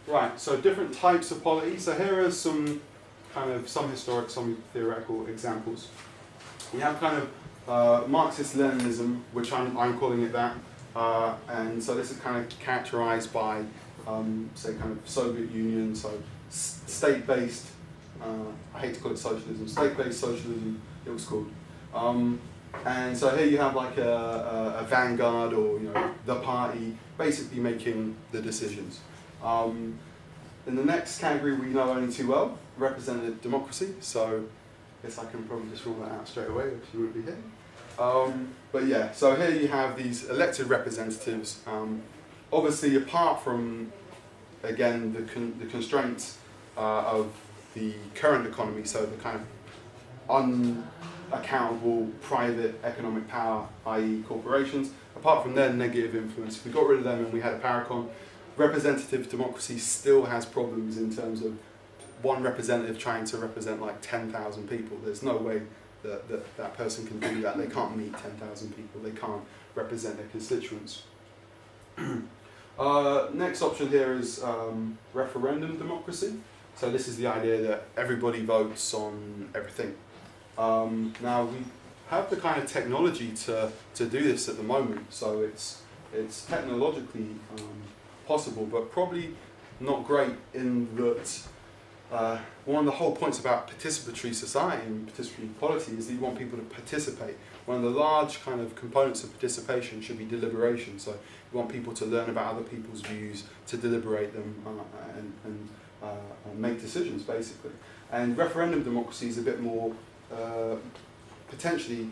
Right, so different types of polity. So here are some some historic, some theoretical examples. We have Marxist-Leninism, which I'm calling it that, and so this is kind of characterized by, say, kind of Soviet Union, so state-based, I hate to call it socialism, state-based socialism, it was called. And so here you have like a vanguard, or the party, basically making the decisions. In the next category we know only too well, representative democracy, so I guess I can probably just rule that out straight away if you wouldn't be here. But yeah, so here you have these elected representatives, obviously apart from, again, the constraints of the current economy, so the kind of unaccountable private economic power, i.e. corporations, apart from their negative influence, if we got rid of them and we had a paracon, representative democracy still has problems in terms of one representative trying to represent like 10,000 people. There's no way that person can do that. They can't meet 10,000 people. They can't represent their constituents. Next option here is referendum democracy. So this is the idea that everybody votes on everything. Now we have the kind of technology to do this at the moment, so it's technologically possible, but probably not great in that one of the whole points about participatory society and participatory polity is that you want people to participate. One of the large kind of components of participation should be deliberation, so you want people to learn about other people's views, to deliberate them and make decisions, basically. And referendum democracy is a bit more, potentially,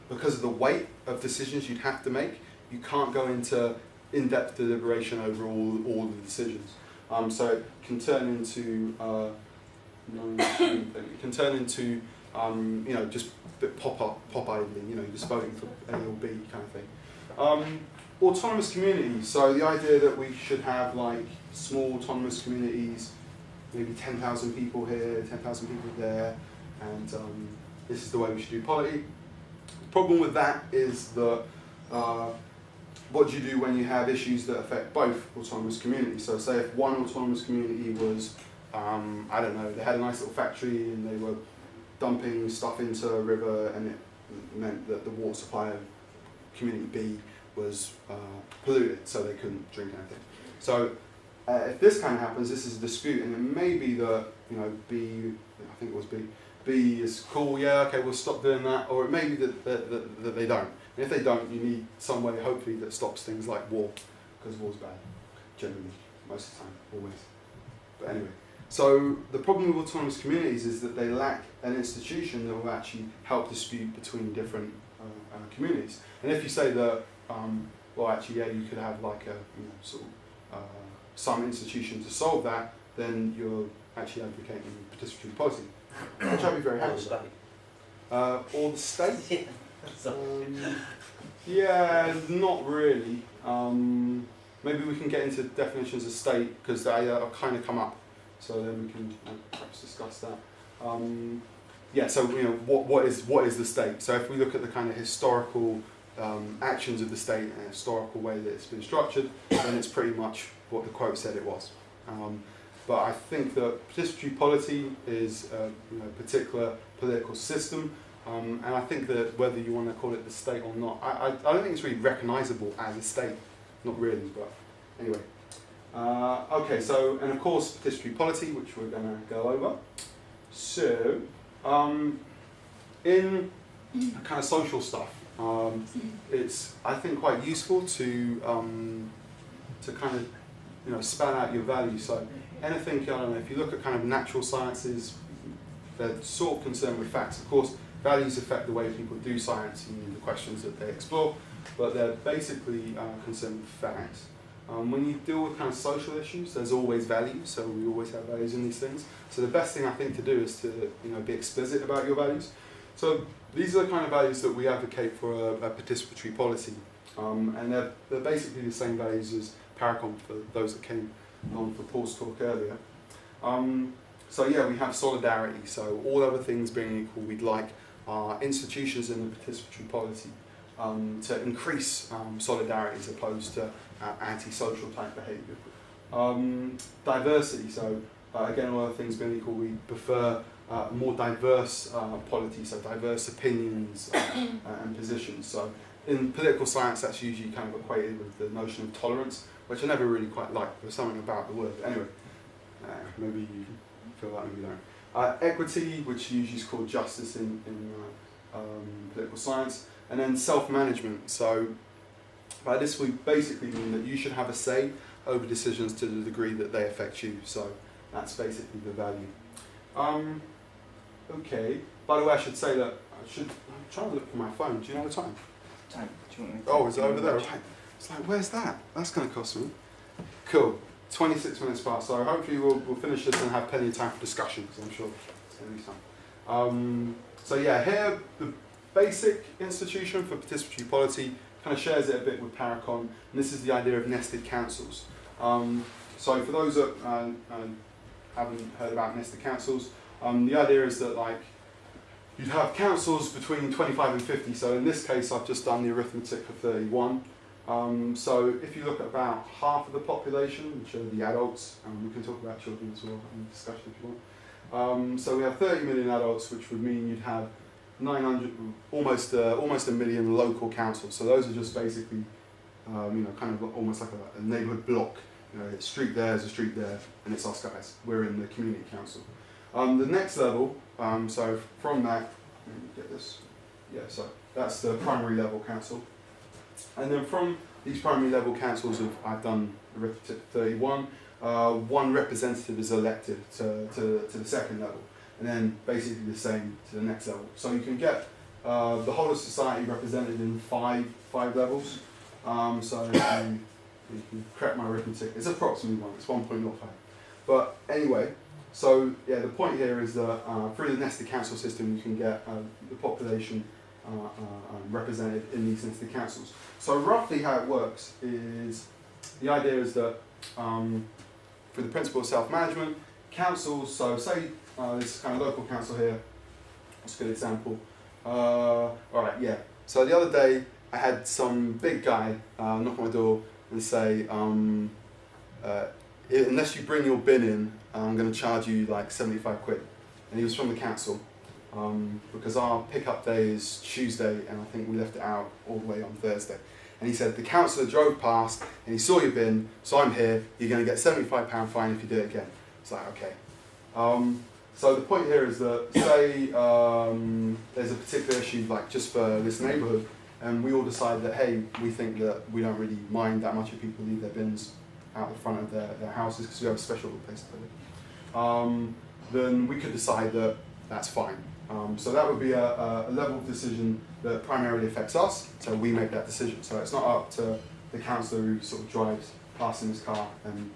because of the weight of decisions you'd have to make, you can't go into in-depth deliberation over all the decisions. So it can turn into just a bit pop-idly, just voting for A or B kind of thing. Autonomous communities. So the idea that we should have like small autonomous communities, maybe 10,000 people here, 10,000 people there, and this is the way we should do polity. The problem with that is that what do you do when you have issues that affect both autonomous communities? So say if one autonomous community was, I don't know, they had a nice little factory and they were dumping stuff into a river, and it meant that the water supply of community B was polluted, so they couldn't drink anything. So if this kind of happens, this is a dispute, and it may be that, B, I think it was B is cool, yeah, okay, we'll stop doing that, or it may be that they don't. And if they don't, you need some way, hopefully, that stops things like war, because war's bad, generally, most of the time, always. But anyway, so the problem with autonomous communities is that they lack an institution that will actually help dispute between different communities. And if you say that, well, actually, yeah, you could have like a some institution to solve that, then you're actually advocating participatory policy, which I'd be very happy with. Or the state? Yeah, not really. Maybe we can get into definitions of state, because they kind of come up, so then we can perhaps discuss that. Yeah, so what is the state? So if we look at the kind of historical actions of the state and a historical way that it's been structured, then it's pretty much what the quote said it was. But I think that participatory polity is a particular political system. And I think that whether you want to call it the state or not, I don't think it's really recognisable as a state. Not really, but anyway. Okay, so, and of course, participatory polity, which we're going to go over. So, in kind of social stuff, it's, I think, quite useful to kind of, spell out your values. So, anything, I don't know, if you look at kind of natural sciences, they're sort of concerned with facts. Of course, values affect the way people do science and the questions that they explore, but they're basically concerned with facts. When you deal with kind of social issues, there's always values, so we always have values in these things. So the best thing I think to do is to be explicit about your values. So these are the kind of values that we advocate for a participatory policy, and they're basically the same values as Paracon for those that came on for Paul's talk earlier. So yeah, we have solidarity. So all other things being equal, we'd like our institutions in the participatory polity to increase solidarity as opposed to antisocial type behaviour. Diversity, so again, all other things being equal, we prefer more diverse polity, so diverse opinions and positions. So in political science, that's usually kind of equated with the notion of tolerance, which I never really quite like. There's something about the word. Anyway, maybe you feel that, maybe you don't. Equity, which usually is called justice in political science, and then self-management. So by this we basically mean that you should have a say over decisions to the degree that they affect you. So that's basically the value. Okay. By the way, I should say that I'm trying to look for my phone. Do you know the time? Time. Do you want me to Oh, is it over there? Right. It's like, where's that? That's going to cost me. Cool. 26 minutes past. So hopefully we'll finish this and have plenty of time for discussion, because I'm sure it's going to be time. So yeah, here the basic institution for participatory polity kind of shares it a bit with ParPolity, and this is the idea of nested councils. So for those that haven't heard about nested councils, the idea is that like you'd have councils between 25 and 50. So in this case, I've just done the arithmetic for 31. So if you look at about half of the population, which are the adults, we can talk about children as well in the discussion if you want. So we have 30 million adults, which would mean you'd have 900, almost a million local councils. So those are just basically, kind of almost like a neighbourhood block. It's street there's a street there, and it's us guys. We're in the community council. The next level, so from that, let me get this. Yeah, so that's the primary level council. And then from these primary level councils, I've done arithmetic 31, one representative is elected to the second level, and then basically the same to the next level. So you can get the whole of society represented in five levels. So you can correct my arithmetic, it's approximately one, it's 1.05. But anyway, so yeah, the point here is that through the nested council system, you can get the population represented in these nested councils. So roughly how it works is, the idea is that for the principle of self-management, councils, so say this kind of local council here, that's a good example. Alright, yeah. So the other day, I had some big guy knock on my door and say, unless you bring your bin in, I'm going to charge you like 75 quid. And he was from the council, because our pickup day is Tuesday, and I think we left it out all the way on Thursday. And he said, the councillor drove past, and he saw your bin, so I'm here, you're going to get £75 fine if you do it again. It's like, okay. So the point here is that, say there's a particular issue, like just for this neighbourhood, and we all decide that, hey, we think that we don't really mind that much if people leave their bins out the front of their houses because we have a special place to put it. Then we could decide that that's fine. So that would be a level of decision that primarily affects us, so we make that decision. So it's not up to the councillor who sort of drives past in his car and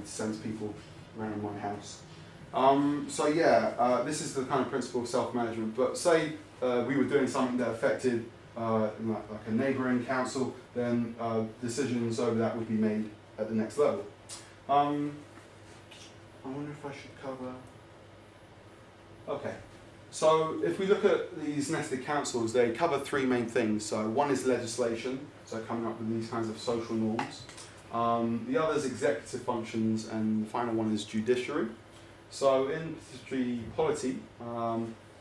sends people around my house. So yeah, this is the kind of principle of self-management. But say we were doing something that affected like a neighbouring council, then decisions over that would be made at the next level. I wonder if I should cover... Okay, so if we look at these nested councils, they cover three main things. So one is legislation, so coming up with these kinds of social norms. The other is executive functions, and the final one is judiciary. So in participatory polity,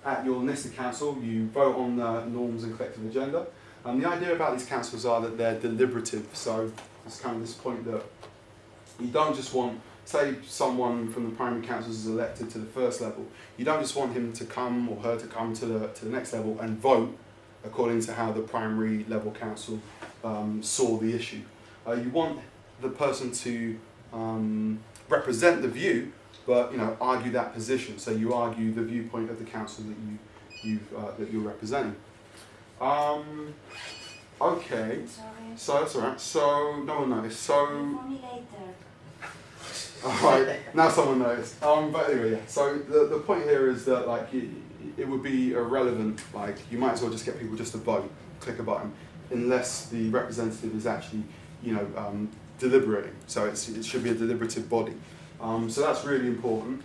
at your nested council, you vote on the norms and collective agenda. The idea about these councils are that they're deliberative, so it's kind of this point that you don't just want, say someone from the primary councils is elected to the first level, you don't just want him to come or her to come to the next level and vote according to how the primary level council saw the issue. You want the person to represent the view, but argue that position. So you argue the viewpoint of the council that you're representing. Okay. Sorry. So that's alright. So no one noticed. So. For me later. Alright. Now someone noticed. But anyway, yeah. So the point here is that like it would be irrelevant. Like you might as well just get people just to vote, click a button, unless the representative is actually deliberating. So it should be a deliberative body. So that's really important.